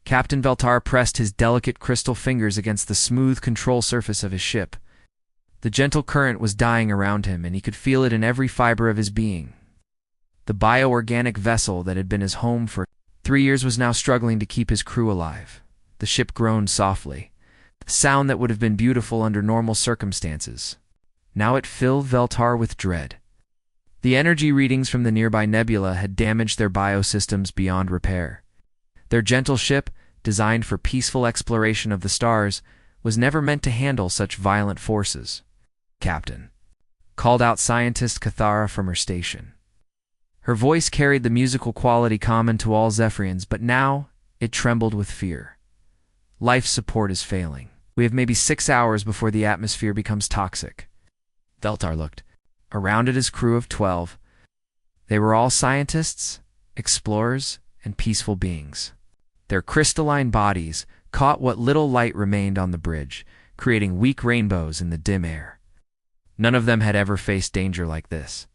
Captain Veltar pressed his delicate crystal fingers against the smooth control surface of his ship. The gentle current was dying around him, and he could feel it in every fiber of his being. The bioorganic vessel that had been his home for 3 years was now struggling to keep his crew alive. The ship groaned softly, a sound that would have been beautiful under normal circumstances. Now it filled Veltar with dread. The energy readings from the nearby nebula had damaged their biosystems beyond repair. Their gentle ship, designed for peaceful exploration of the stars, was never meant to handle such violent forces. "Captain," called out scientist Cathara from her station. Her voice carried the musical quality common to all Zephyrians, but now it trembled with fear. "Life support is failing. We have maybe 6 hours before the atmosphere becomes toxic." Veltar looked around at his crew of 12. They were all scientists, explorers, and peaceful beings. Their crystalline bodies caught what little light remained on the bridge, creating weak rainbows in the dim air. None of them had ever faced danger like this.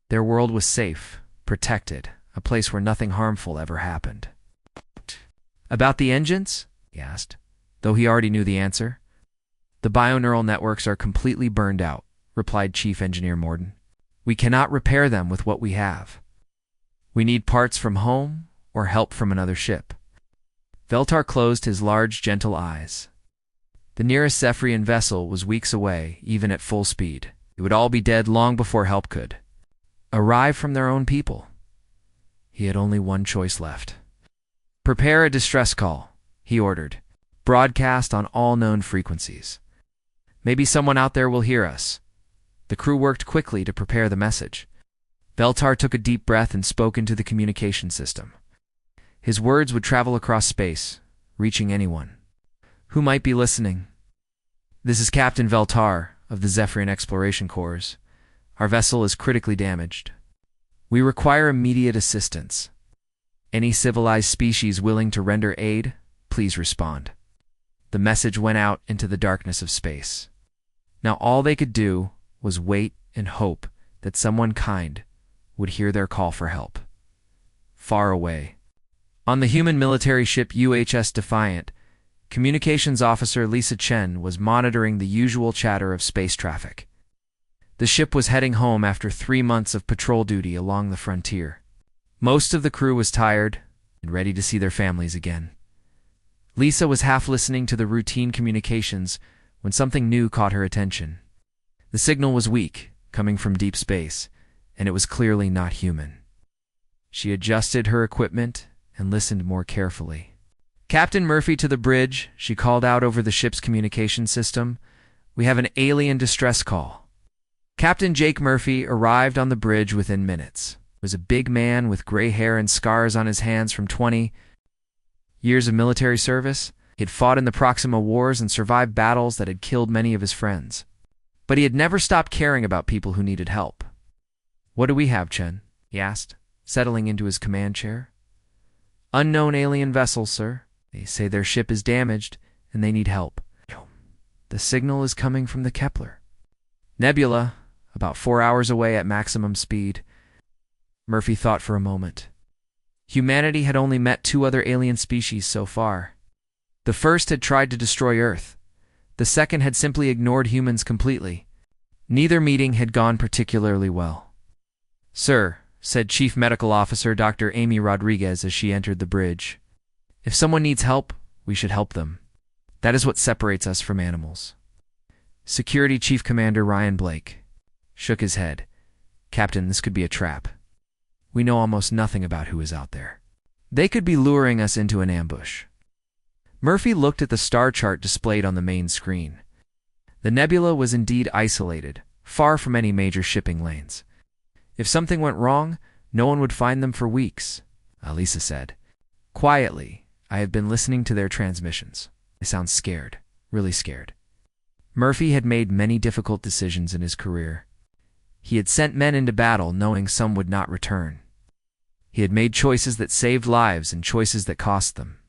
Their world was safe, protected, a place where nothing harmful ever happened. "About the engines?" he asked, though he already knew the answer. "The bioneural networks are completely burned out," replied Chief Engineer Morden. "We cannot repair them with what we have. We need parts from home or help from another ship." Veltar closed his large, gentle eyes. The nearest Zephyrian vessel was weeks away, even at full speed. It would all be dead long before help could arrive from their own people. He had only one choice left. "Prepare a distress call," he ordered. "Broadcast on all known frequencies. Maybe someone out there will hear us." The crew worked quickly to prepare the message. Veltar took a deep breath and spoke into the communication system. His words would travel across space, reaching anyone who might be listening. "This is Captain Veltar of the Zephyrian Exploration Corps. Our vessel is critically damaged. We require immediate assistance. Any civilized species willing to render aid, please respond." The message went out into the darkness of space. Now all they could do was wait and hope that someone kind would hear their call for help. Far away, on the human military ship UHS Defiant, Communications Officer Lisa Chen was monitoring the usual chatter of space traffic. The ship was heading home after 3 months of patrol duty along the frontier. Most of the crew was tired and ready to see their families again. Lisa was half listening to the routine communications when something new caught her attention. The signal was weak, coming from deep space, and it was clearly not human. She adjusted her equipment and listened more carefully. "Captain Murphy to the bridge," she called out over the ship's communication system. "We have an alien distress call." Captain Jake Murphy arrived on the bridge within minutes. He was a big man with gray hair and scars on his hands from 20 years of military service. He had fought in the Proxima Wars and survived battles that had killed many of his friends. But he had never stopped caring about people who needed help. "What do we have, Chen?" he asked, settling into his command chair. "Unknown alien vessel, sir. They say their ship is damaged and they need help. The signal is coming from the Kepler Nebula, about 4 hours away at maximum speed." Murphy thought for a moment. Humanity had only met 2 other alien species so far. The first had tried to destroy Earth. The second had simply ignored humans completely. Neither meeting had gone particularly well. "Sir," said Chief Medical Officer Dr. Amy Rodriguez as she entered the bridge, "if someone needs help, we should help them. That is what separates us from animals." Security Chief Commander Ryan Blake shook his head. "Captain, this could be a trap. We know almost nothing about who is out there. They could be luring us into an ambush." Murphy looked at the star chart displayed on the main screen. The nebula was indeed isolated, far from any major shipping lanes. If something went wrong, no one would find them for weeks, Alisa said. "Quietly, I have been listening to their transmissions. They sound scared, really scared." Murphy had made many difficult decisions in his career. He had sent men into battle knowing some would not return. He had made choices that saved lives and choices that cost them.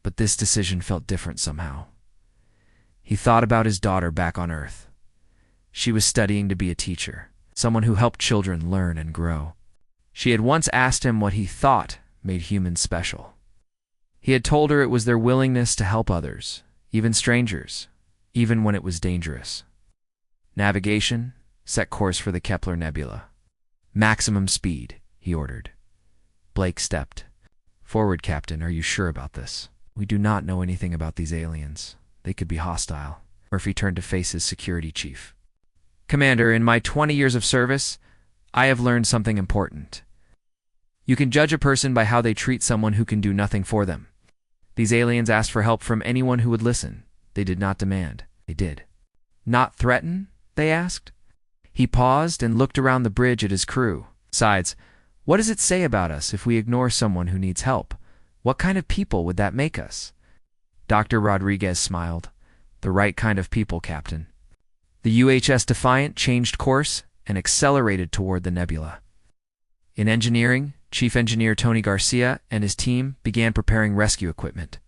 But this decision felt different somehow. He thought about his daughter back on Earth. She was studying to be a teacher, someone who helped children learn and grow. She had once asked him what he thought made humans special. He had told her it was their willingness to help others, even strangers, even when it was dangerous. Navigation, set course for the Kepler Nebula. Maximum speed, he ordered. Blake stepped. Forward, Captain. Are you sure about this? We do not know anything about these aliens. They could be hostile. Murphy turned to face his security chief. Commander, in my 20 years of service, I have learned something important. You can judge a person by how they treat someone who can do nothing for them. These aliens asked for help from anyone who would listen. They did not demand. They did. Not threaten? They asked. He paused and looked around the bridge at his crew. Besides, what does it say about us if we ignore someone who needs help? What kind of people would that make us? Dr. Rodriguez smiled. The right kind of people, Captain. The UHS Defiant changed course and accelerated toward the nebula. In engineering, Chief Engineer Tony Garcia and his team began preparing rescue equipment.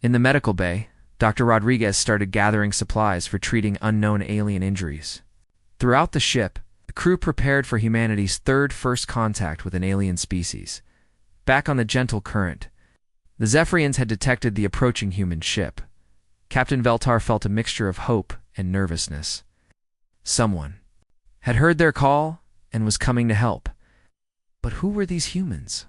In the medical bay, Dr. Rodriguez started gathering supplies for treating unknown alien injuries. Throughout the ship, the crew prepared for humanity's third first contact with an alien species. Back on the gentle current, the Zephyrians had detected the approaching human ship. Captain Veltar felt a mixture of hope and nervousness. Someone had heard their call and was coming to help. But who were these humans?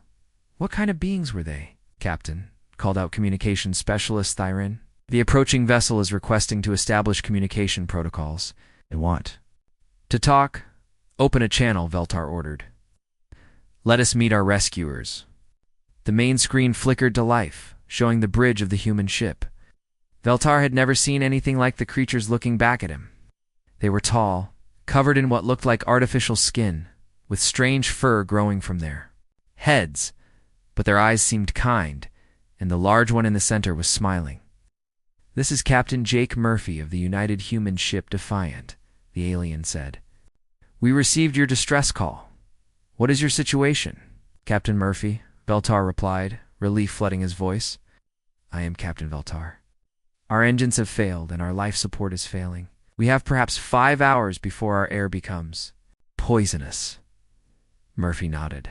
What kind of beings were they? Captain, called out communications specialist Thyrin. The approaching vessel is requesting to establish communication protocols. They want to talk. Open a channel, Veltar ordered. Let us meet our rescuers. The main screen flickered to life, showing the bridge of the human ship. Veltar had never seen anything like the creatures looking back at him. They were tall, covered in what looked like artificial skin, with strange fur growing from their heads, but their eyes seemed kind, and the large one in the center was smiling. This is Captain Jake Murphy of the United Human Ship Defiant, the alien said. We received your distress call. What is your situation? Captain Murphy, Veltar replied, relief flooding his voice. I am Captain Veltar. Our engines have failed and our life support is failing. We have perhaps 5 hours before our air becomes poisonous. Murphy nodded.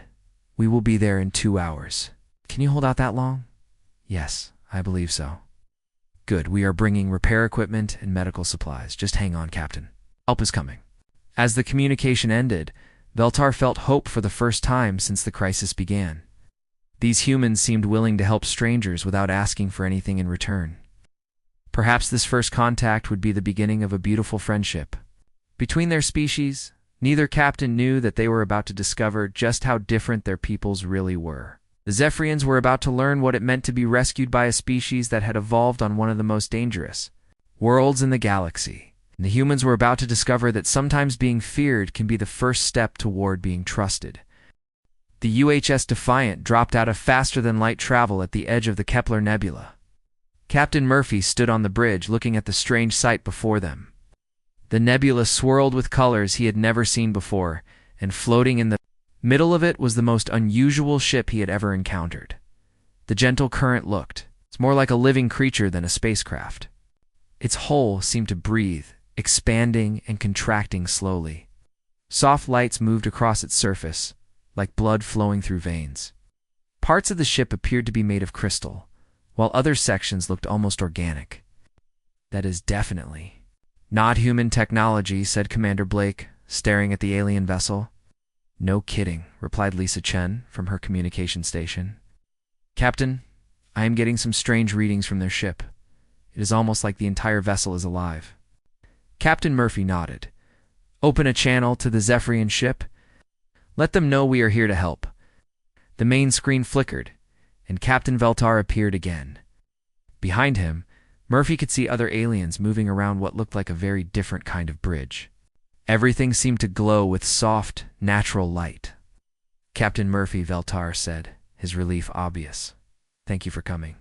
We will be there in 2 hours. Can you hold out that long? Yes, I believe so. Good, we are bringing repair equipment and medical supplies. Just hang on, Captain. Help is coming. As the communication ended, Veltar felt hope for the first time since the crisis began. These humans seemed willing to help strangers without asking for anything in return. Perhaps this first contact would be the beginning of a beautiful friendship. Between their species, neither captain knew that they were about to discover just how different their peoples really were. The Zephyrians were about to learn what it meant to be rescued by a species that had evolved on one of the most dangerous worlds in the galaxy. And the humans were about to discover that sometimes being feared can be the first step toward being trusted. The UHS Defiant dropped out of faster-than-light travel at the edge of the Kepler Nebula. Captain Murphy stood on the bridge looking at the strange sight before them. The nebula swirled with colors he had never seen before, and floating in the middle of it was the most unusual ship he had ever encountered. The gentle current looked. It's more like a living creature than a spacecraft. Its hull seemed to breathe, expanding and contracting slowly. Soft lights moved across its surface, like blood flowing through veins. Parts of the ship appeared to be made of crystal, while other sections looked almost organic. That is definitely not human technology, said Commander Blake, staring at the alien vessel. No kidding, replied Lisa Chen from her communication station. Captain, I am getting some strange readings from their ship. It is almost like the entire vessel is alive. Captain Murphy nodded. Open a channel to the Zephyrian ship. Let them know we are here to help. The main screen flickered, and Captain Veltar appeared again. Behind him, Murphy could see other aliens moving around what looked like a very different kind of bridge. Everything seemed to glow with soft, natural light. Captain Murphy, Veltar said, his relief obvious. Thank you for coming.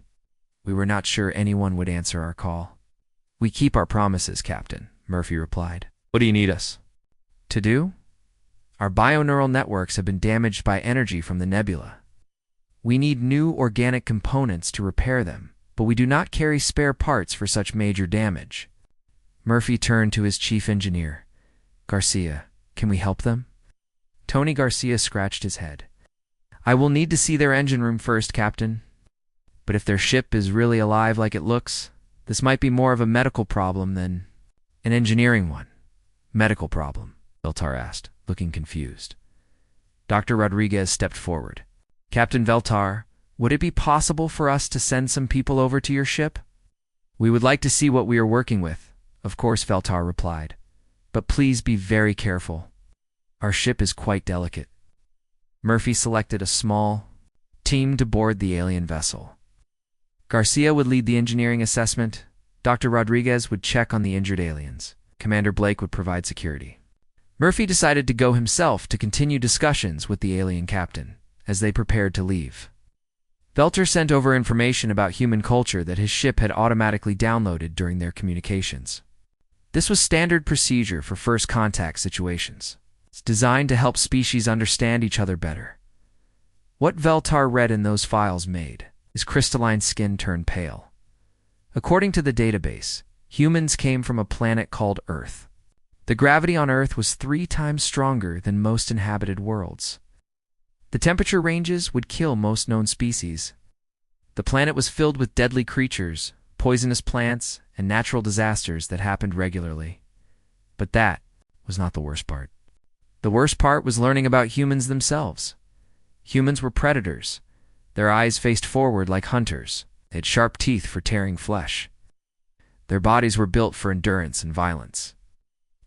We were not sure anyone would answer our call. We keep our promises, Captain, Murphy replied. What do you need us to do? Our bioneural networks have been damaged by energy from the nebula. We need new organic components to repair them, but we do not carry spare parts for such major damage. Murphy turned to his chief engineer. Garcia, can we help them? Tony Garcia scratched his head. I will need to see their engine room first, Captain. But if their ship is really alive like it looks, this might be more of a medical problem than an engineering one. Medical problem? Veltar asked, looking confused. Dr. Rodriguez stepped forward. Captain Veltar, would it be possible for us to send some people over to your ship? We would like to see what we are working with, of course, Veltar replied. But please be very careful. Our ship is quite delicate. Murphy selected a small team to board the alien vessel. Garcia would lead the engineering assessment. Dr. Rodriguez would check on the injured aliens. Commander Blake would provide security. Murphy decided to go himself to continue discussions with the alien captain as they prepared to leave. Veltar sent over information about human culture that his ship had automatically downloaded during their communications. This was standard procedure for first contact situations. It's designed to help species understand each other better. What Veltar read in those files made his crystalline skin turn pale. According to the database, humans came from a planet called Earth. The gravity on Earth was 3 times stronger than most inhabited worlds. The temperature ranges would kill most known species. The planet was filled with deadly creatures, poisonous plants, and natural disasters that happened regularly. But that was not the worst part. The worst part was learning about humans themselves. Humans were predators. Their eyes faced forward like hunters. They had sharp teeth for tearing flesh. Their bodies were built for endurance and violence.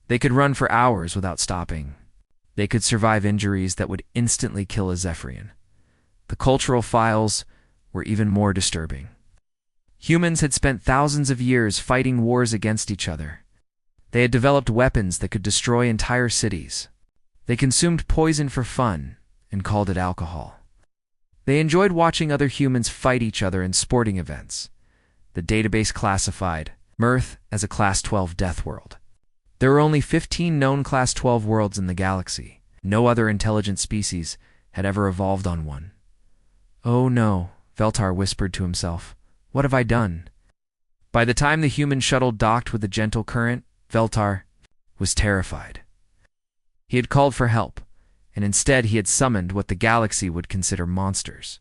They could run for hours without stopping. They could survive injuries that would instantly kill a Zephyrian. The cultural files were even more disturbing. Humans had spent thousands of years fighting wars against each other. They had developed weapons that could destroy entire cities. They consumed poison for fun and called it alcohol. They enjoyed watching other humans fight each other in sporting events. The database classified Mirth as a Class 12 death world. There were only 15 known Class 12 worlds in the galaxy. No other intelligent species had ever evolved on one. Oh no, Veltar whispered to himself. What have I done? By the time the human shuttle docked with the gentle current, Veltar was terrified. He had called for help, and instead he had summoned what the galaxy would consider monsters.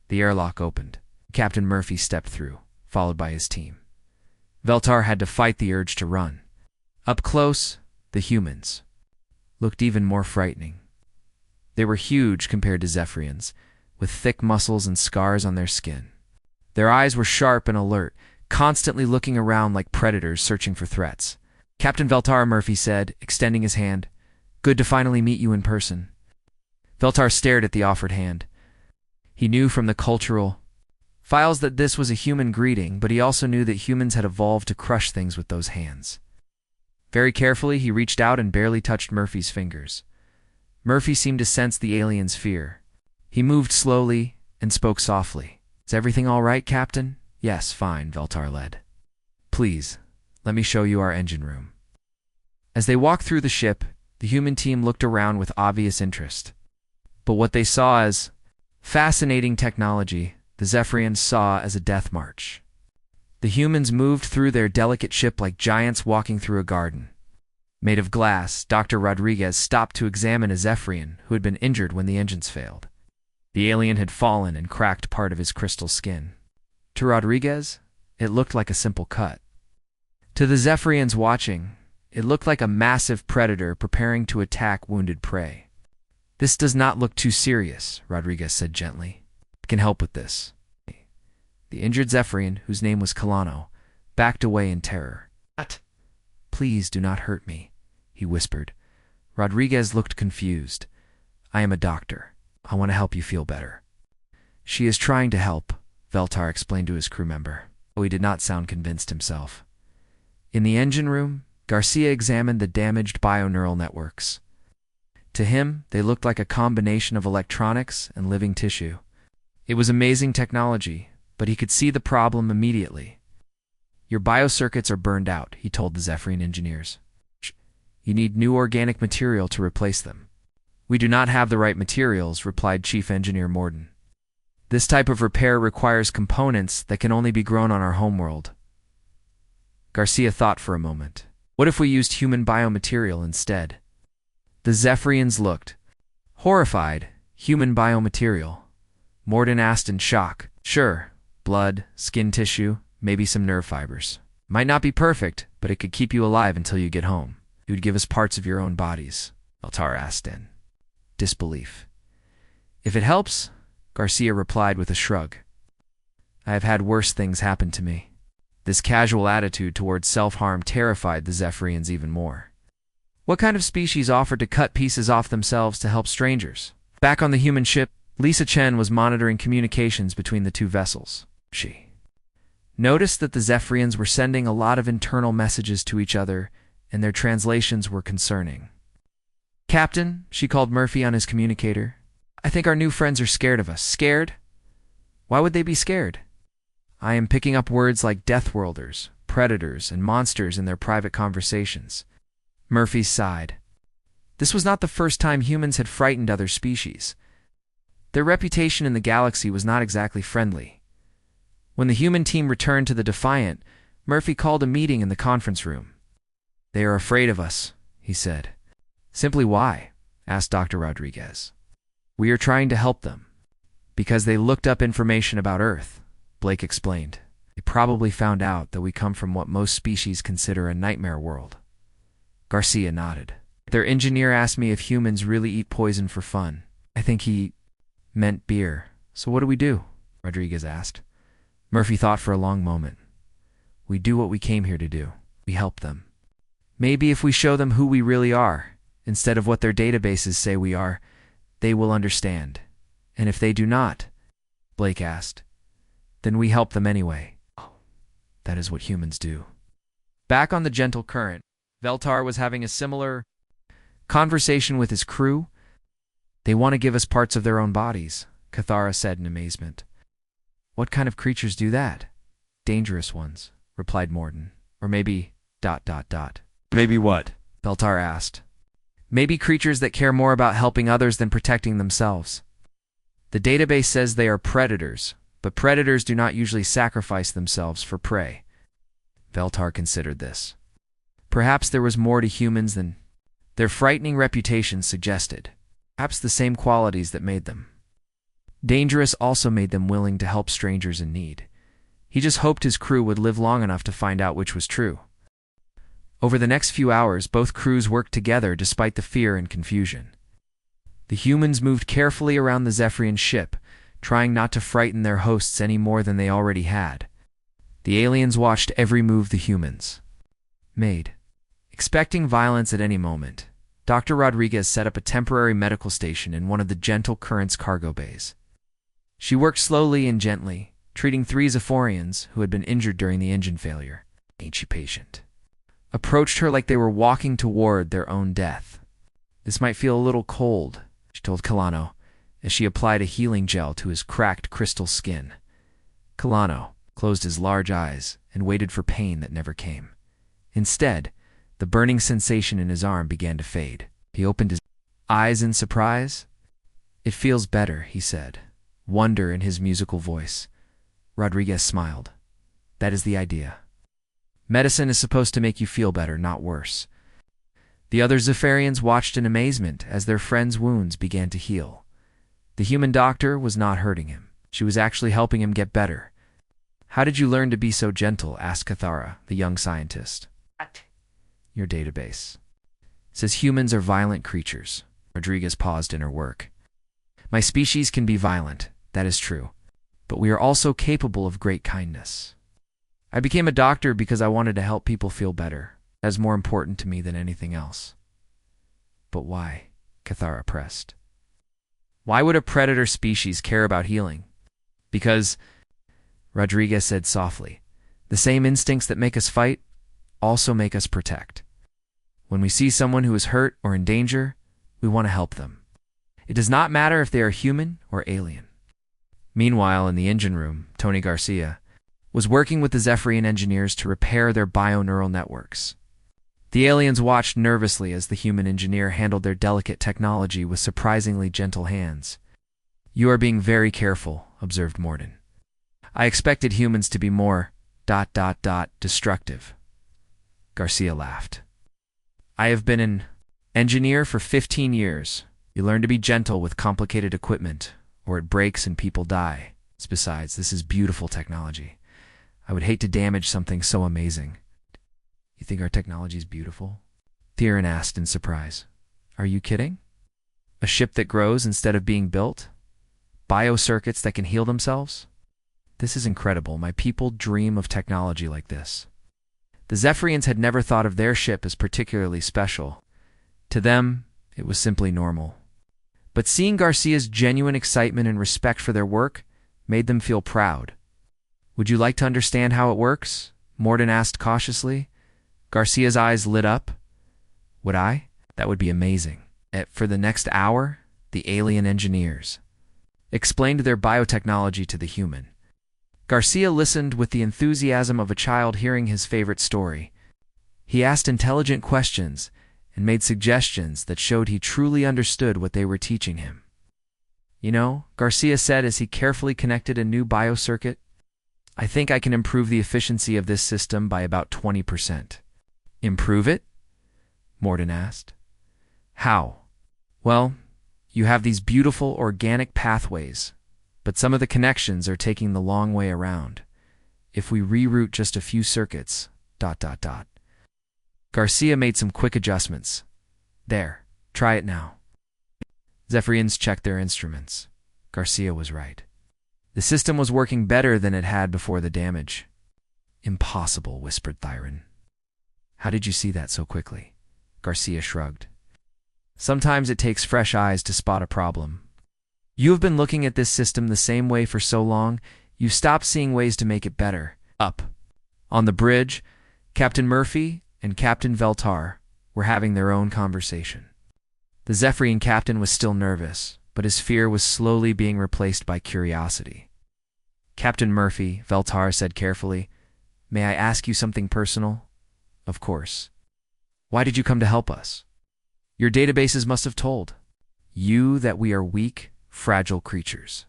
The airlock opened. Captain Murphy stepped through, followed by his team. Veltar had to fight the urge to run. Up close, the humans looked even more frightening. They were huge compared to Zephyrians, with thick muscles and scars on their skin. Their eyes were sharp and alert, constantly looking around like predators searching for threats. Captain Veltar, Murphy said, extending his hand. Good to finally meet you in person. Veltar stared at the offered hand. He knew from the cultural files that this was a human greeting, but he also knew that humans had evolved to crush things with those hands. Very carefully, he reached out and barely touched Murphy's fingers. Murphy seemed to sense the alien's fear. He moved slowly and spoke softly. Is everything all right, Captain? Yes, fine, Veltar led. Please, let me show you our engine room. As they walked through the ship, the human team looked around with obvious interest. But what they saw as fascinating technology, the Zephyrians saw as a death march. The humans moved through their delicate ship like giants walking through a garden. Made of glass, Dr. Rodriguez stopped to examine a Zephyrian who had been injured when the engines failed. The alien had fallen and cracked part of his crystal skin. To Rodriguez, it looked like a simple cut. To the Zephyrians watching, it looked like a massive predator preparing to attack wounded prey. This does not look too serious, Rodriguez said gently. I can help with this. The injured Zephyrian, whose name was Kalano, backed away in terror. What? Please do not hurt me, he whispered. Rodriguez looked confused. I am a doctor. I want to help you feel better. She is trying to help, Veltar explained to his crew member. He did not sound convinced himself. In the engine room, Garcia examined the damaged bioneural networks. To him, they looked like a combination of electronics and living tissue. It was amazing technology, but he could see the problem immediately. Your biocircuits are burned out, he told the Zephyrian engineers. You need new organic material to replace them. We do not have the right materials, replied Chief Engineer Morden. This type of repair requires components that can only be grown on our homeworld. Garcia thought for a moment. What if we used human biomaterial instead? The Zephyrians looked horrified. Human biomaterial? Morden asked in shock. Sure, blood, skin tissue, maybe some nerve fibers. Might not be perfect, but it could keep you alive until you get home. You would give us parts of your own bodies, Veltar asked in disbelief. If it helps, Garcia replied with a shrug. I have had worse things happen to me. This casual attitude towards self-harm terrified the Zephyrians even more. What kind of species offered to cut pieces off themselves to help strangers? Back on the human ship, Lisa Chen was monitoring communications between the two vessels. She noticed that the Zephyrians were sending a lot of internal messages to each other, and their translations were concerning. Captain, she called Murphy on his communicator. I think our new friends are scared of us. Scared? Why would they be scared? I am picking up words like Deathworlders, predators, and monsters in their private conversations. Murphy sighed. This was not the first time humans had frightened other species. Their reputation in the galaxy was not exactly friendly. When the human team returned to the Defiant, Murphy called a meeting in the conference room. They are afraid of us, he said. Simply why? Asked Dr. Rodriguez. We are trying to help them. Because they looked up information about Earth, Blake explained. They probably found out that we come from what most species consider a nightmare world. Garcia nodded. Their engineer asked me if humans really eat poison for fun. I think he meant beer. So what do we do? Rodriguez asked. Murphy thought for a long moment. We do what we came here to do. We help them. Maybe if we show them who we really are, instead of what their databases say we are, they will understand. And if they do not, Blake asked, then we help them anyway. That is what humans do. Back on the Gentle Current, Veltar was having a similar conversation with his crew. They want to give us parts of their own bodies, Cathara said in amazement. What kind of creatures do that? Dangerous ones, replied Morton. Or maybe ... Maybe what? Veltar asked. Maybe creatures that care more about helping others than protecting themselves. The database says they are predators, but predators do not usually sacrifice themselves for prey. Veltar considered this. Perhaps there was more to humans than their frightening reputation suggested. Perhaps the same qualities that made them dangerous also made them willing to help strangers in need. He just hoped his crew would live long enough to find out which was true. Over the next few hours, both crews worked together despite the fear and confusion. The humans moved carefully around the Zephyrian ship, trying not to frighten their hosts any more than they already had. The aliens watched every move the humans made. Expecting violence at any moment, Dr. Rodriguez set up a temporary medical station in one of the Gentle Current's cargo bays. She worked slowly and gently, treating 3 Zephyrians who had been injured during the engine failure. Each patient approached her like they were walking toward their own death. This might feel a little cold, she told Kalano, as she applied a healing gel to his cracked crystal skin. Kalano closed his large eyes and waited for pain that never came. Instead, the burning sensation in his arm began to fade. He opened his eyes in surprise. It feels better, he said, wonder in his musical voice. Rodriguez smiled. That is the idea. Medicine is supposed to make you feel better, not worse. The other Zephyrians watched in amazement as their friend's wounds began to heal. The human doctor was not hurting him. She was actually helping him get better. How did you learn to be so gentle? Asked Cathara, the young scientist. Your database says humans are violent creatures. Rodriguez paused in her work. My species can be violent, that is true, but we are also capable of great kindness. I became a doctor because I wanted to help people feel better. That is more important to me than anything else. But why? Cathara pressed. Why would a predator species care about healing? Because, Rodriguez said softly, the same instincts that make us fight also make us protect. When we see someone who is hurt or in danger, we want to help them. It does not matter if they are human or alien. Meanwhile, in the engine room, Tony Garcia was working with the Zephyrian engineers to repair their bioneural networks. The aliens watched nervously as the human engineer handled their delicate technology with surprisingly gentle hands. You are being very careful, observed Morton. I expected humans to be more ... destructive. Garcia laughed. I have been an engineer for 15 years. You learn to be gentle with complicated equipment, or it breaks and people die. Besides, this is beautiful technology. I would hate to damage something so amazing. You think our technology is beautiful? Theron asked in surprise. Are you kidding? A ship that grows instead of being built? Biocircuits that can heal themselves? This is incredible. My people dream of technology like this. The Zephyrians had never thought of their ship as particularly special. To them, it was simply normal. But seeing Garcia's genuine excitement and respect for their work made them feel proud. Would you like to understand how it works? Morden asked cautiously. Garcia's eyes lit up. Would I? That would be amazing. For the next hour, the alien engineers explained their biotechnology to the human. Garcia listened with the enthusiasm of a child hearing his favorite story. He asked intelligent questions and made suggestions that showed he truly understood what they were teaching him. You know, Garcia said as he carefully connected a new biocircuit, I think I can improve the efficiency of this system by about 20%. Improve it? Morden asked. How? Well, you have these beautiful organic pathways, but some of the connections are taking the long way around. If we reroute just a few circuits, ... Garcia made some quick adjustments. There, try it now. Zephyrians checked their instruments. Garcia was right. The system was working better than it had before the damage. Impossible, whispered Theron. How did you see that so quickly? Garcia shrugged. Sometimes it takes fresh eyes to spot a problem. You have been looking at this system the same way for so long, you've stopped seeing ways to make it better. Up. On the bridge, Captain Murphy and Captain Veltar were having their own conversation. The Zephyrian captain was still nervous, but his fear was slowly being replaced by curiosity. Captain Murphy, Veltar said carefully, May I ask you something personal? Of course. Why did you come to help us? Your databases must have told you that we are weak, fragile creatures.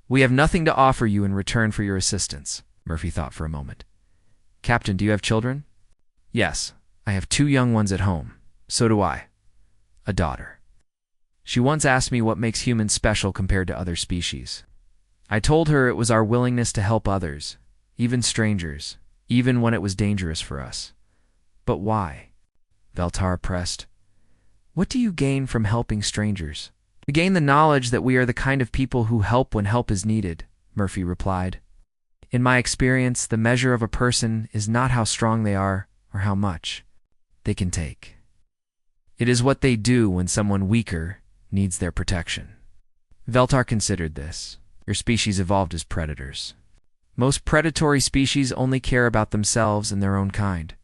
We have nothing to offer you in return for your assistance. Murphy thought for a moment. Captain, do you have children? Yes, I have 2 young ones at home. So do I. A daughter. She once asked me what makes humans special compared to other species. I told her it was our willingness to help others, even strangers, even when it was dangerous for us. But why? Veltar pressed. What do you gain from helping strangers? We gain the knowledge that we are the kind of people who help when help is needed, Murphy replied. In my experience, the measure of a person is not how strong they are or how much they can take. It is what they do when someone weaker needs their protection. Veltar considered this. Your species evolved as predators. Most predatory species only care about themselves and their own kind.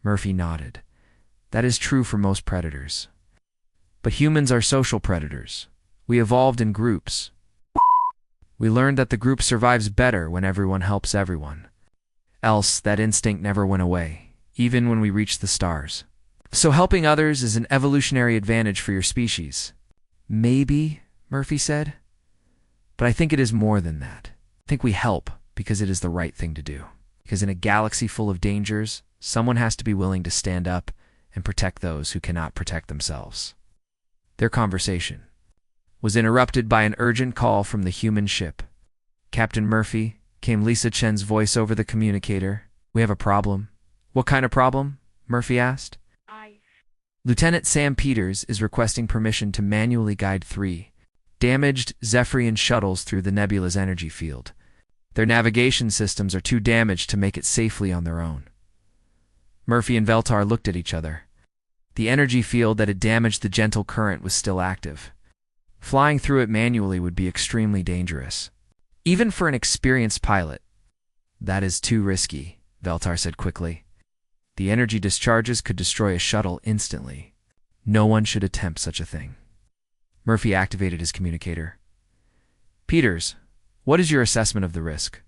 Murphy nodded. That is true for most predators. But humans are social predators. We evolved in groups. We learned that the group survives better when everyone helps everyone. Else, that instinct never went away, even when we reached the stars. So helping others is an evolutionary advantage for your species. Maybe, Murphy said. But I think it is more than that. I think we help because it is the right thing to do. Because in a galaxy full of dangers, someone has to be willing to stand up and protect those who cannot protect themselves. Their conversation was interrupted by an urgent call from the human ship. Captain Murphy, came Lisa Chen's voice over the communicator. We have a problem. What kind of problem? Murphy asked. Lieutenant Sam Peters is requesting permission to manually guide 3 damaged Zephyrian shuttles through the nebula's energy field. Their navigation systems are too damaged to make it safely on their own. Murphy and Veltar looked at each other. The energy field that had damaged the gentle current was still active. Flying through it manually would be extremely dangerous, even for an experienced pilot. That is too risky, Veltar said quickly. The energy discharges could destroy a shuttle instantly. No one should attempt such a thing. Murphy activated his communicator. Peters, what is your assessment of the risk?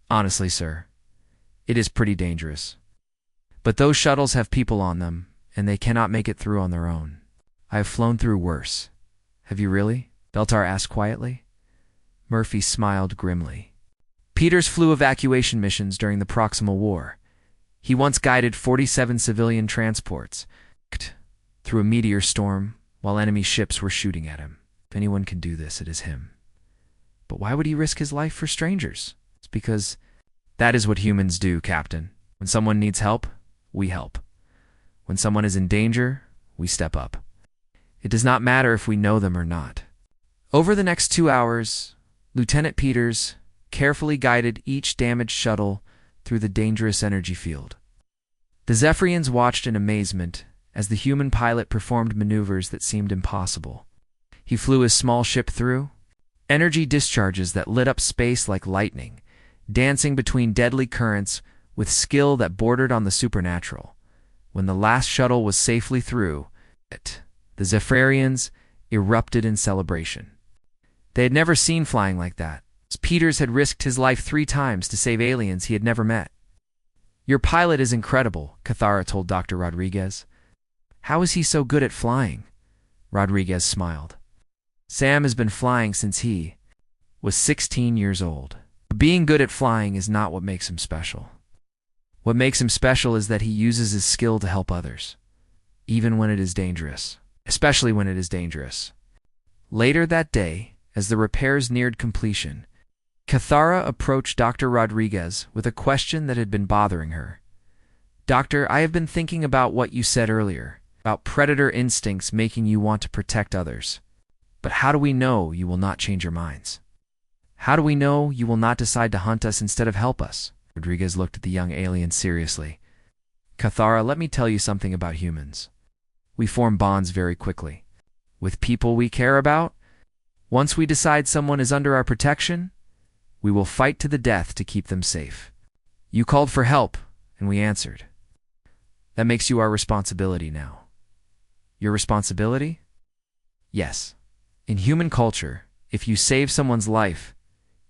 Honestly, sir, it is pretty dangerous. But those shuttles have people on them, and they cannot make it through on their own. I have flown through worse. Have you really? Veltar asked quietly. Murphy smiled grimly. Peters flew evacuation missions during the Proximal War. He once guided 47 civilian transports through a meteor storm while enemy ships were shooting at him. If anyone can do this, it is him. But why would he risk his life for strangers? It's because that is what humans do, Captain. When someone needs help, we help. When someone is in danger, we step up. It does not matter if we know them or not. Over the next 2 hours, Lieutenant Peters carefully guided each damaged shuttle through the dangerous energy field. The Zephyrians watched in amazement as the human pilot performed maneuvers that seemed impossible. He flew his small ship through energy discharges that lit up space like lightning, dancing between deadly currents with skill that bordered on the supernatural. When the last shuttle was safely through it, the Zephyrians erupted in celebration. They had never seen flying like that. Peters had risked his life 3 times to save aliens he had never met. "Your pilot is incredible," Cathara told Dr. Rodriguez. "How is he so good at flying?" Rodriguez smiled. "Sam has been flying since he was 16 years old. Being good at flying is not what makes him special. What makes him special is that he uses his skill to help others, even when it is dangerous, especially when it is dangerous." Later that day, as the repairs neared completion, Cathara approached Dr. Rodriguez with a question that had been bothering her. "Doctor, I have been thinking about what you said earlier, about predator instincts making you want to protect others. But how do we know you will not change your minds? How do we know you will not decide to hunt us instead of help us?" Rodriguez looked at the young alien seriously. "Cathara, let me tell you something about humans. We form bonds very quickly. With people we care about, once we decide someone is under our protection, we will fight to the death to keep them safe. You called for help, and we answered. That makes you our responsibility now." "Your responsibility?" "Yes. In human culture, if you save someone's life,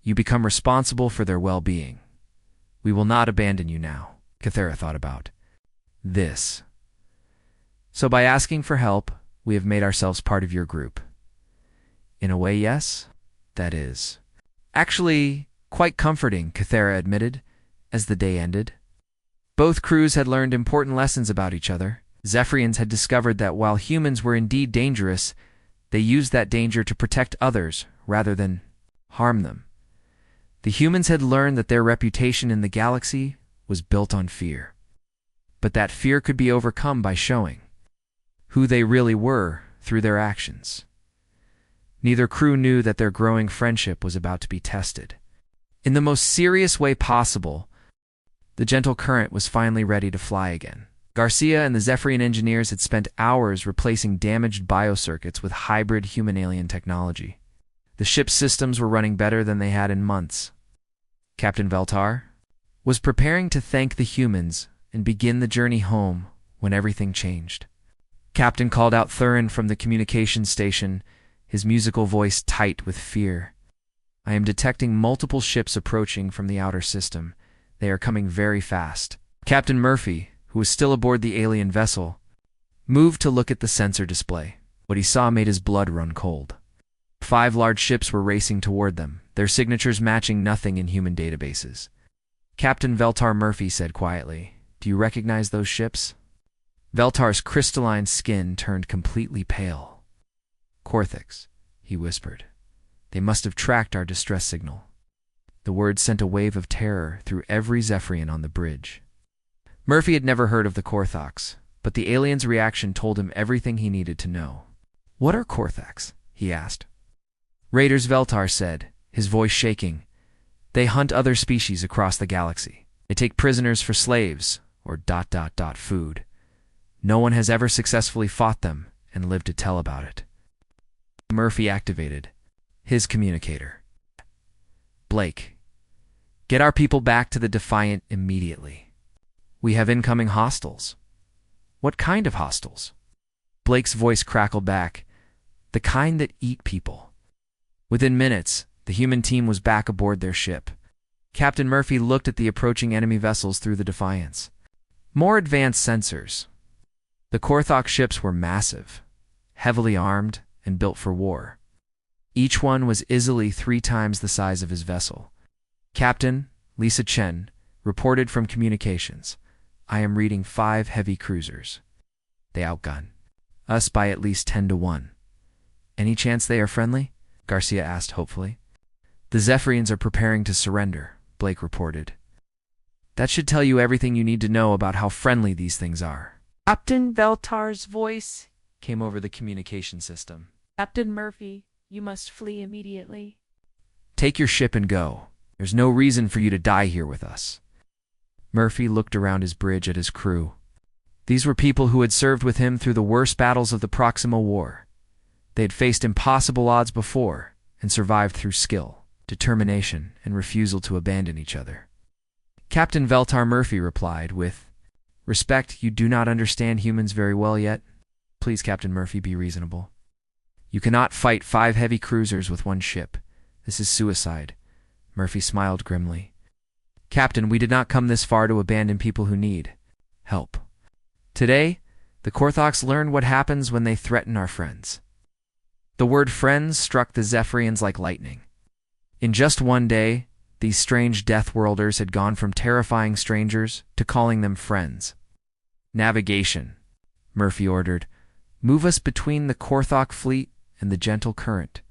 you become responsible for their well-being. We will not abandon you now." Cathara thought about this. "So by asking for help, we have made ourselves part of your group." "In a way, yes. That is actually quite comforting," Cathara admitted, as the day ended. Both crews had learned important lessons about each other. Zephyrians had discovered that while humans were indeed dangerous, they used that danger to protect others rather than harm them. The humans had learned that their reputation in the galaxy was built on fear. But that fear could be overcome by showing who they really were through their actions. Neither crew knew that their growing friendship was about to be tested. In the most serious way possible, the gentle current was finally ready to fly again. Garcia and the Zephyrian engineers had spent hours replacing damaged biocircuits with hybrid human-alien technology. The ship's systems were running better than they had in months. Captain Veltar was preparing to thank the humans and begin the journey home when everything changed. Captain called out Thurin from the communications station, his musical voice tight with fear. "I am detecting multiple ships approaching from the outer system. They are coming very fast." Captain Murphy, who was still aboard the alien vessel, moved to look at the sensor display. What he saw made his blood run cold. 5 large ships were racing toward them, their signatures matching nothing in human databases. Captain Veltar Murphy said quietly, "Do you recognize those ships?" Veltar's crystalline skin turned completely pale. "Corthix," he whispered. "They must have tracked our distress signal." The word sent a wave of terror through every Zephyrian on the bridge. Murphy had never heard of the Corthox, but the alien's reaction told him everything he needed to know. "What are Corthox?" he asked. "Raiders," Veltar said, his voice shaking. "They hunt other species across the galaxy. They take prisoners for slaves, or ... food. No one has ever successfully fought them and lived to tell about it." Murphy activated his communicator. "Blake, get our people back to the Defiant immediately. We have incoming hostiles." "What kind of hostiles?" Blake's voice crackled back. "The kind that eat people." Within minutes, the human team was back aboard their ship. Captain Murphy looked at the approaching enemy vessels through the Defiance. More advanced sensors. The Corthox ships were massive, heavily armed, and built for war. Each one was easily 3 times the size of his vessel. Captain Lisa Chen reported from communications, "I am reading 5 heavy cruisers. They outgun us by at least 10 to 1. Any chance they are friendly?" Garcia asked hopefully. The Zephyrians are preparing to surrender, Blake reported. That should tell you everything you need to know about how friendly these things are. Captain Veltar's voice Came over the communication system. Captain Murphy, you must flee immediately. Take your ship and go. There's no reason for you to die here with us. Murphy looked around his bridge at his crew. These were people who had served with him through the worst battles of the Proxima War. They had faced impossible odds before and survived through skill, determination, and refusal to abandon each other. Captain Veltar Murphy replied with, "Respect, you do not understand humans very well yet. Please, Captain Murphy, be reasonable. You cannot fight 5 heavy cruisers with one ship. This is suicide." Murphy smiled grimly. "Captain, we did not come this far to abandon people who need help. Today, the Korthoks learned what happens when they threaten our friends." The word friends struck the Zephyrians like lightning. In just one day, these strange Deathworlders had gone from terrifying strangers to calling them friends. "Navigation," Murphy ordered. "Move us between the Korthok fleet and the gentle current.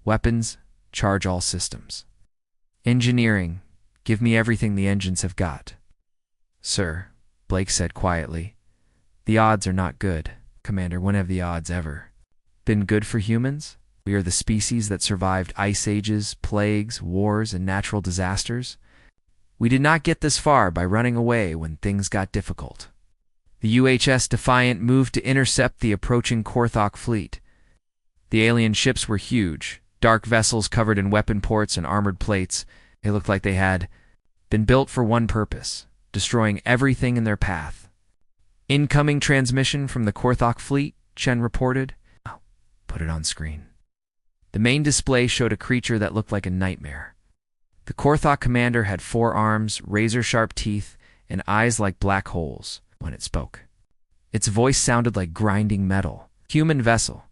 Weapons, charge all systems. Engineering, give me everything the engines have got." "Sir," Blake said quietly, "the odds are not good, Commander. When have the odds ever been good for humans? We are the species that survived ice ages, plagues, wars, and natural disasters. We did not get this far by running away when things got difficult." The UHS Defiant moved to intercept the approaching Korthok fleet. The alien ships were huge, dark vessels covered in weapon ports and armored plates. They looked like they had been built for one purpose, destroying everything in their path. "Incoming transmission from the Korthok fleet," Chen reported. "I'll put it on screen." The main display showed a creature that looked like a nightmare. The Korthok commander had 4 arms, razor-sharp teeth, and eyes like black holes when it spoke. Its voice sounded like grinding metal. "Human vessel,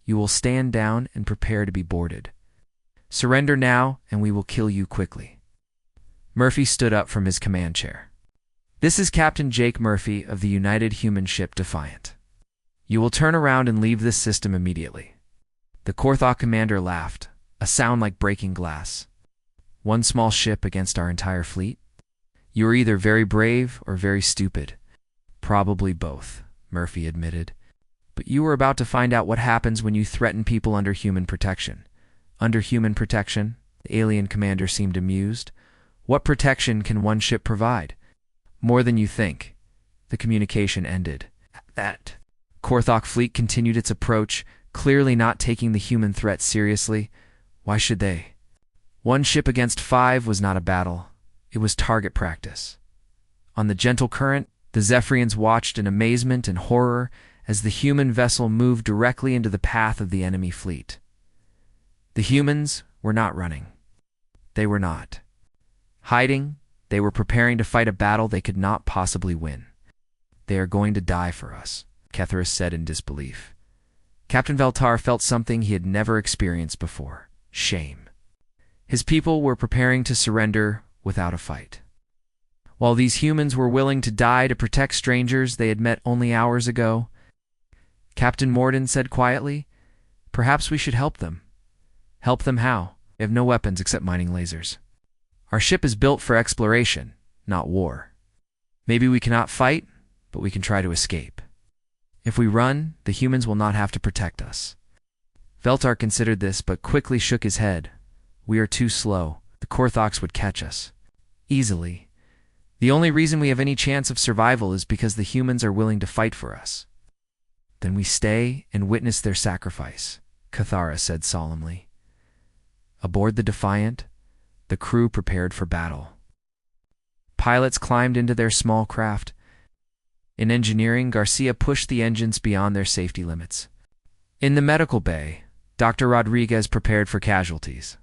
you will stand down and prepare to be boarded. Surrender now, and we will kill you quickly." Murphy stood up from his command chair. "This is Captain Jake Murphy of the United Human Ship Defiant. You will turn around and leave this system immediately." The Korthok commander laughed, a sound like breaking glass. "One small ship against our entire fleet? You are either very brave or very stupid." "Probably both," Murphy admitted. "But you are about to find out what happens when you threaten people under human protection." "Under human protection?" The alien commander seemed amused. "What protection can one ship provide?" "More than you think." The communication ended. That Korthok fleet continued its approach, clearly not taking the human threat seriously. Why should they? 1 ship against 5 was not a battle. It was target practice. On the gentle current, the Zephyrians watched in amazement and horror as the human vessel moved directly into the path of the enemy fleet. The humans were not running. They were not hiding. They were preparing to fight a battle they could not possibly win. "They are going to die for us," Kethris said in disbelief. Captain Veltar felt something he had never experienced before: shame. His people were preparing to surrender without a fight, while these humans were willing to die to protect strangers they had met only hours ago. Captain Morden said quietly, "Perhaps we should help them." "Help them how? They have no weapons except mining lasers. Our ship is built for exploration, not war. Maybe we cannot fight, but we can try to escape. If we run, the humans will not have to protect us." Veltar considered this, but quickly shook his head. "We are too slow. The Korthoks would catch us easily. The only reason we have any chance of survival is because the humans are willing to fight for us." "Then we stay and witness their sacrifice," Cathara said solemnly. Aboard the Defiant, the crew prepared for battle. Pilots climbed into their small craft. In engineering, Garcia pushed the engines beyond their safety limits. In the medical bay, Dr. Rodriguez prepared for casualties.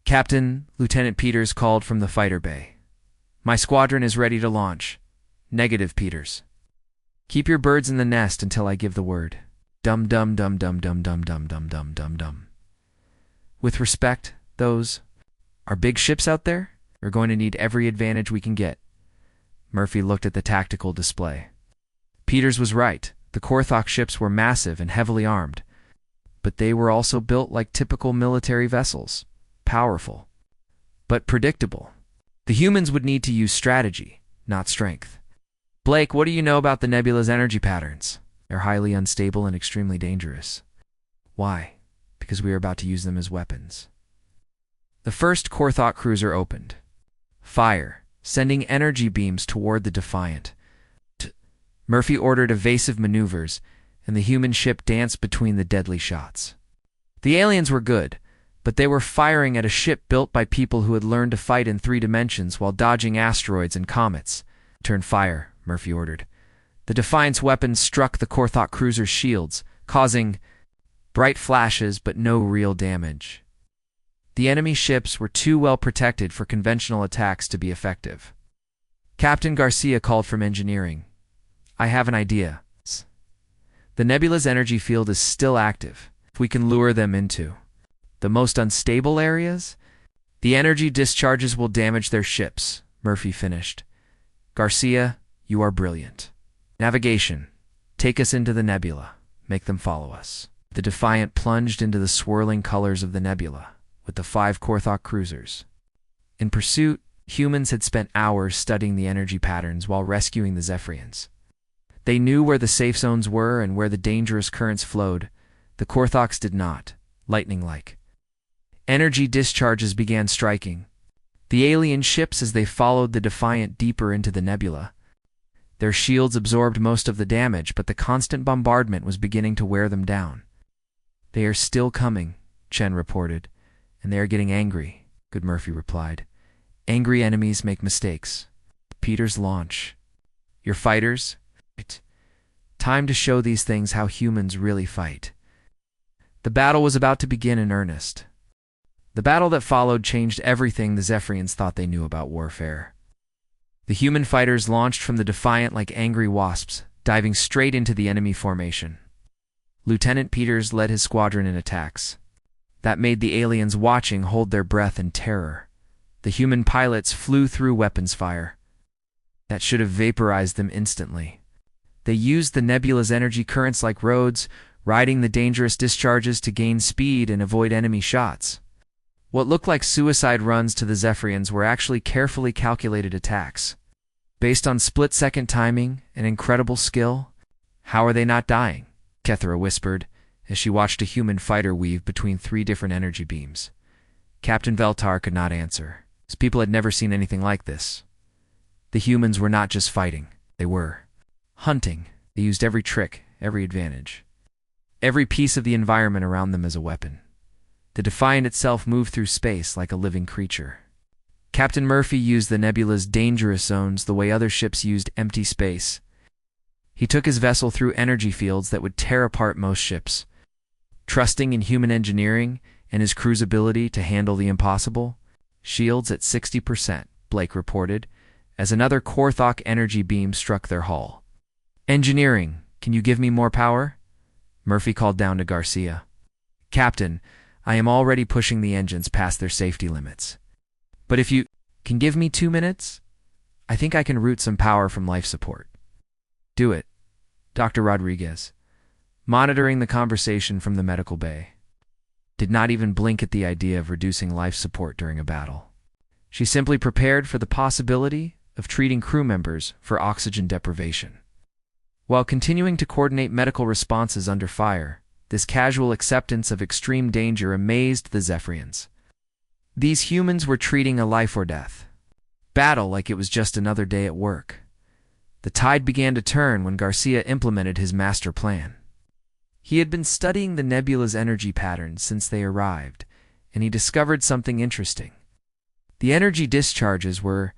"Captain," Lieutenant Peters called from the fighter bay. "My squadron is ready to launch." "Negative, Peters. Keep your birds in the nest until I give the word." Dum dum dum dum dum dum dum dum dum dum dum. "With respect, those are big ships out there? We're going to need every advantage we can get." Murphy looked at the tactical display. Peters was right. The Korthok ships were massive and heavily armed, but they were also built like typical military vessels, powerful, but predictable. The humans would need to use strategy, not strength. Blake, what do you know about the nebula's energy patterns? They're highly unstable and extremely dangerous. Why? Because we are about to use them as weapons. The first Korthok cruiser opened. Fire, sending energy beams toward the Defiant. Murphy ordered evasive maneuvers, and the human ship danced between the deadly shots. The aliens were good, but they were firing at a ship built by people who had learned to fight in 3 dimensions while dodging asteroids and comets. Turn fire, Murphy ordered. The Defiant's weapons struck the Korthok cruiser's shields, causing bright flashes but no real damage. The enemy ships were too well protected for conventional attacks to be effective. Captain Garcia called from engineering. I have an idea. The nebula's energy field is still active. If we can lure them into the most unstable areas, the energy discharges will damage their ships, Murphy finished. Garcia, you are brilliant. Navigation. Take us into the nebula. Make them follow us. The Defiant plunged into the swirling colors of the nebula, with the 5 Korthok cruisers. In pursuit, humans had spent hours studying the energy patterns while rescuing the Zephyrians. They knew where the safe zones were and where the dangerous currents flowed. The Korthoks did not, lightning-like. Energy discharges began striking the alien ships as they followed the Defiant deeper into the nebula. Their shields absorbed most of the damage, but the constant bombardment was beginning to wear them down. They are still coming, Chen reported, and they are getting angry, Good Murphy replied. Angry enemies make mistakes. Peter's launch. Your fighters? Time to show these things how humans really fight. The battle was about to begin in earnest. The battle that followed changed everything the Zephyrians thought they knew about warfare. The human fighters launched from the Defiant like angry wasps, diving straight into the enemy formation. Lieutenant Peters led his squadron in attacks. That made the aliens watching hold their breath in terror. The human pilots flew through weapons fire. That should have vaporized them instantly. They used the nebula's energy currents like roads, riding the dangerous discharges to gain speed and avoid enemy shots. What looked like suicide runs to the Zephyrians were actually carefully calculated attacks. Based on split-second timing and incredible skill, how are they not dying? Kethra whispered, as she watched a human fighter weave between 3 different energy beams. Captain Veltar could not answer. His people had never seen anything like this. The humans were not just fighting, they were hunting. They used every trick, every advantage, every piece of the environment around them as a weapon. The Defiant itself moved through space like a living creature. Captain Murphy used the nebula's dangerous zones the way other ships used empty space. He took his vessel through energy fields that would tear apart most ships. Trusting in human engineering and his crew's ability to handle the impossible, shields at 60%, Blake reported, as another Korthok energy beam struck their hull. Engineering, can you give me more power? Murphy called down to Garcia. Captain, I am already pushing the engines past their safety limits. But if you can give me 2 minutes, I think I can route some power from life support. Do it, Dr. Rodriguez, monitoring the conversation from the medical bay. Did not even blink at the idea of reducing life support during a battle. She simply prepared for the possibility of treating crew members for oxygen deprivation. While continuing to coordinate medical responses under fire, this casual acceptance of extreme danger amazed the Zephyrians. These humans were treating a life or death battle like it was just another day at work. The tide began to turn when Garcia implemented his master plan. He had been studying the nebula's energy patterns since they arrived, and he discovered something interesting. The energy discharges were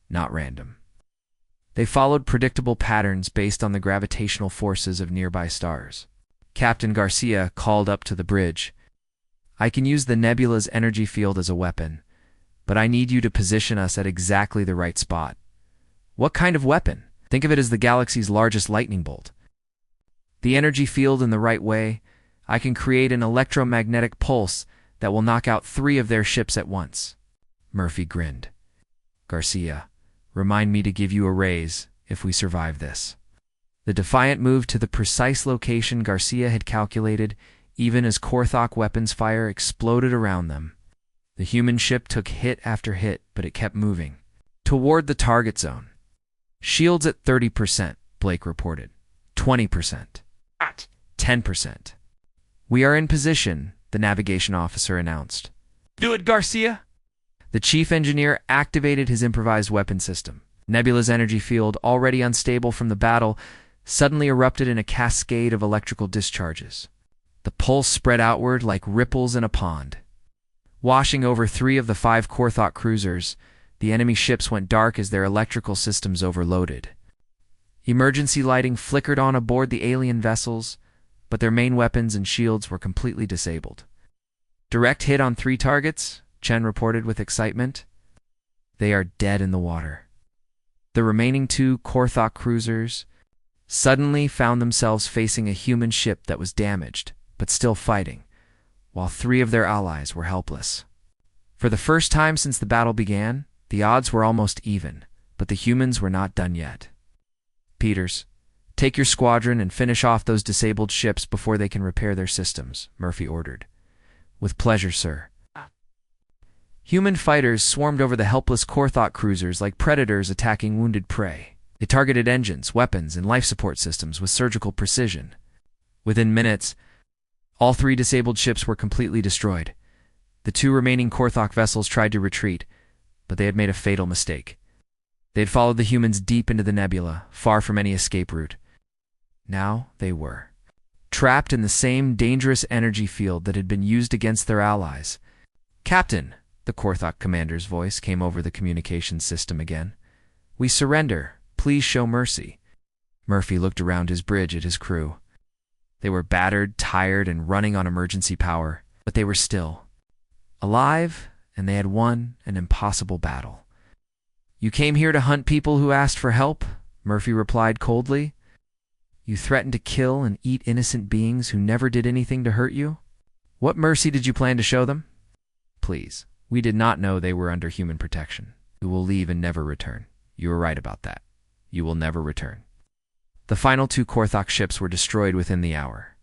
not random. They followed predictable patterns based on the gravitational forces of nearby stars. Captain Garcia called up to the bridge. I can use the nebula's energy field as a weapon, but I need you to position us at exactly the right spot. What kind of weapon? Think of it as the galaxy's largest lightning bolt. The energy field in the right way, I can create an electromagnetic pulse that will knock out 3 of their ships at once. Murphy grinned. Garcia, remind me to give you a raise if we survive this. The Defiant moved to the precise location Garcia had calculated, even as Korthok weapons fire exploded around them. The human ship took hit after hit, but it kept moving toward the target zone. Shields at 30%, Blake reported. 20%. At 10%. We are in position, the navigation officer announced. Do it, Garcia! The chief engineer activated his improvised weapon system. Nebula's energy field, already unstable from the battle, suddenly erupted in a cascade of electrical discharges. The pulse spread outward like ripples in a pond. Washing over 3 of the 5 Korthok cruisers, the enemy ships went dark as their electrical systems overloaded. Emergency lighting flickered on aboard the alien vessels, but their main weapons and shields were completely disabled. Direct hit on 3 targets, Chen reported with excitement. They are dead in the water. The remaining 2 Korthok cruisers suddenly found themselves facing a human ship that was damaged, but still fighting, while 3 of their allies were helpless. For the first time since the battle began, the odds were almost even, but the humans were not done yet. Peters, take your squadron and finish off those disabled ships before they can repair their systems, Murphy ordered. With pleasure, sir. Human fighters swarmed over the helpless Korthok cruisers like predators attacking wounded prey. They targeted engines, weapons, and life support systems with surgical precision. Within minutes, all 3 disabled ships were completely destroyed. The 2 remaining Korthok vessels tried to retreat, but they had made a fatal mistake. They had followed the humans deep into the nebula, far from any escape route. Now they were trapped in the same dangerous energy field that had been used against their allies. Captain, the Korthok commander's voice came over the communications system again. We surrender. Please show mercy. Murphy looked around his bridge at his crew. They were battered, tired, and running on emergency power, but they were still alive, and they had won an impossible battle. You came here to hunt people who asked for help, Murphy replied coldly. You threatened to kill and eat innocent beings who never did anything to hurt you? What mercy did you plan to show them? Please, we did not know they were under human protection. We will leave and never return. You were right about that. You will never return. The final 2 Korthok ships were destroyed within the hour.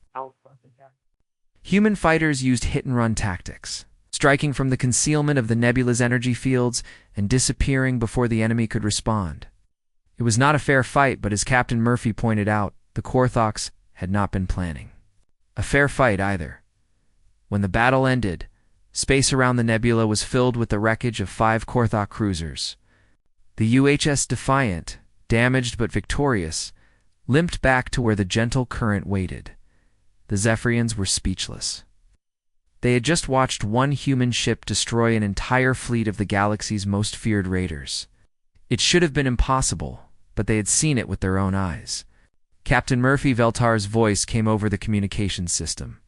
Human fighters used hit-and-run tactics, striking from the concealment of the nebula's energy fields and disappearing before the enemy could respond. It was not a fair fight, but as Captain Murphy pointed out, the Korthoks had not been planning a fair fight either. When the battle ended, space around the nebula was filled with the wreckage of 5 Korthok cruisers. The UHS Defiant, damaged but victorious, limped back to where the gentle current waited. The Zephyrians were speechless. They had just watched one human ship destroy an entire fleet of the galaxy's most feared raiders. It should have been impossible, but they had seen it with their own eyes. Captain Murphy Veltar's voice came over the communications system.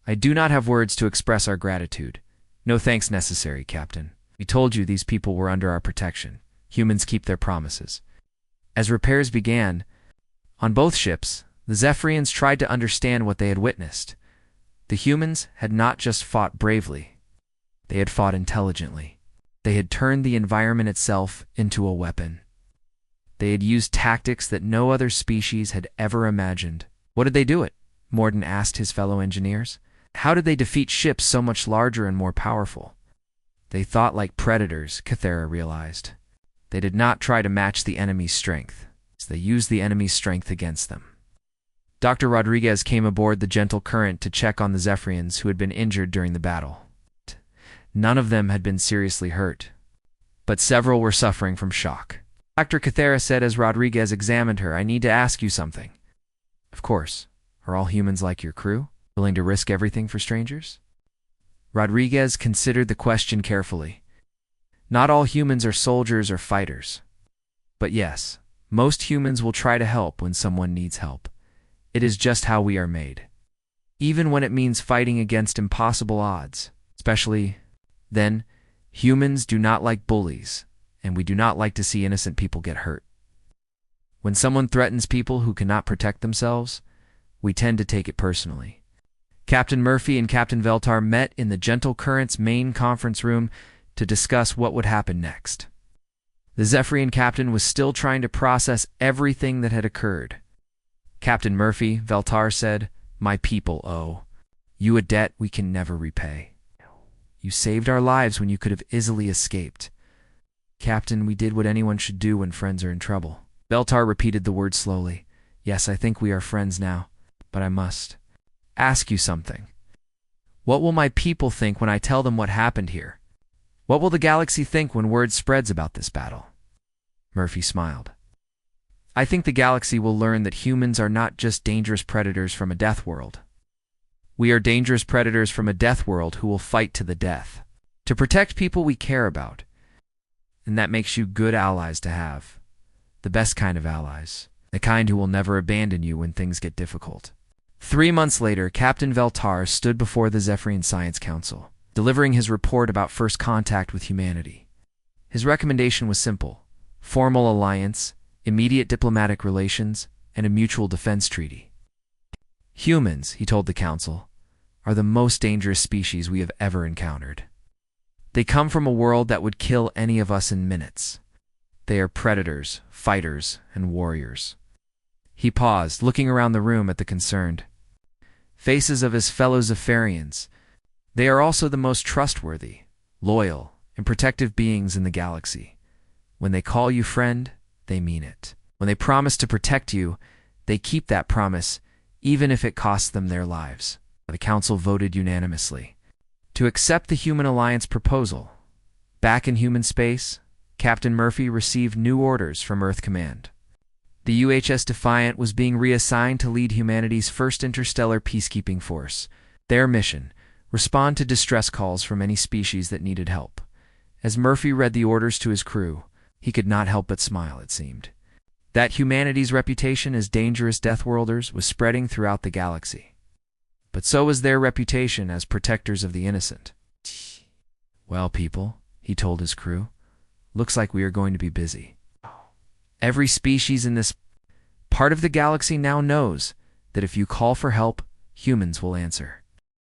I do not have words to express our gratitude. No thanks necessary, Captain. We told you these people were under our protection. Humans keep their promises. As repairs began, on both ships, the Zephyrians tried to understand what they had witnessed. The humans had not just fought bravely. They had fought intelligently. They had turned the environment itself into a weapon. They had used tactics that no other species had ever imagined. What did they do it? Morden asked his fellow engineers. How did they defeat ships so much larger and more powerful? They thought like predators, Cathera realized. They did not try to match the enemy's strength. They used the enemy's strength against them. Dr. Rodriguez came aboard the Gentle Current to check on the Zephyrians who had been injured during the battle. None of them had been seriously hurt, but several were suffering from shock. Dr. Cathera said as Rodriguez examined her, I need to ask you something. Of course. Are all humans like your crew, willing to risk everything for strangers? Rodriguez considered the question carefully. Not all humans are soldiers or fighters. But yes, most humans will try to help when someone needs help. It is just how we are made. Even when it means fighting against impossible odds, especially then, humans do not like bullies, and we do not like to see innocent people get hurt. When someone threatens people who cannot protect themselves, we tend to take it personally. Captain Murphy and Captain Veltar met in the Gentle Current's main conference room to discuss what would happen next. The Zephyrian captain was still trying to process everything that had occurred. Captain Murphy, Veltar said, My people owe you a debt we can never repay. You saved our lives when you could have easily escaped. Captain, we did what anyone should do when friends are in trouble. Veltar repeated the word slowly. Yes, I think we are friends now, but I must ask you something. What will my people think when I tell them what happened here? What will the galaxy think when word spreads about this battle? Murphy smiled. I think the galaxy will learn that humans are not just dangerous predators from a death world. We are dangerous predators from a death world who will fight to the death to protect people we care about. And that makes you good allies to have. The best kind of allies. The kind who will never abandon you when things get difficult. 3 months later, Captain Veltar stood before the Zephyrian Science Council, delivering his report about first contact with humanity. His recommendation was simple: formal alliance, immediate diplomatic relations, and a mutual defense treaty. Humans, he told the council, are the most dangerous species we have ever encountered. They come from a world that would kill any of us in minutes. They are predators, fighters, and warriors. He paused, looking around the room at the concerned faces of his fellow Zephyrians. They are also the most trustworthy, loyal, and protective beings in the galaxy. When they call you friend, they mean it. When they promise to protect you, they keep that promise, even if it costs them their lives. The council voted unanimously to accept the Human Alliance proposal. Back in human space, Captain Murphy received new orders from Earth Command. The UHS Defiant was being reassigned to lead humanity's first interstellar peacekeeping force. Their mission: respond to distress calls from any species that needed help. As Murphy read the orders to his crew, he could not help but smile, it seemed. That humanity's reputation as dangerous Deathworlders was spreading throughout the galaxy. But so was their reputation as protectors of the innocent. Well, people, he told his crew, looks like we are going to be busy. Every species in this part of the galaxy now knows that if you call for help, humans will answer.